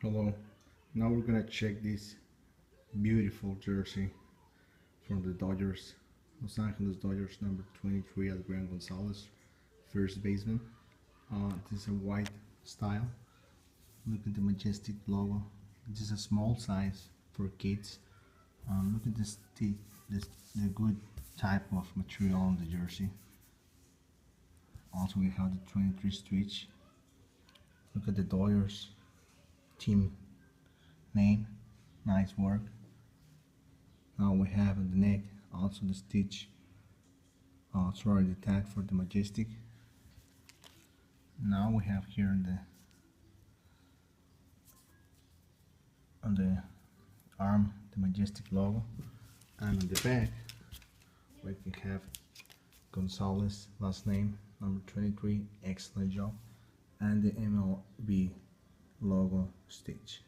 Hello, now we're gonna check this beautiful jersey from the Dodgers, Los Angeles Dodgers, number 23, Adrian Gonzalez, first baseman. This is a white style. Look at the majestic logo. This is a small size for kids. Look at the good type of material on the jersey. Also, we have the 23 stitch. Look at the Dodgers team name, nice work. Now we have on the neck also the stitch, the tag for the majestic. Now we have here on the arm the majestic logo, and on the back we can have Gonzalez, last name, number 23, excellent job, and the MLB logo stitch.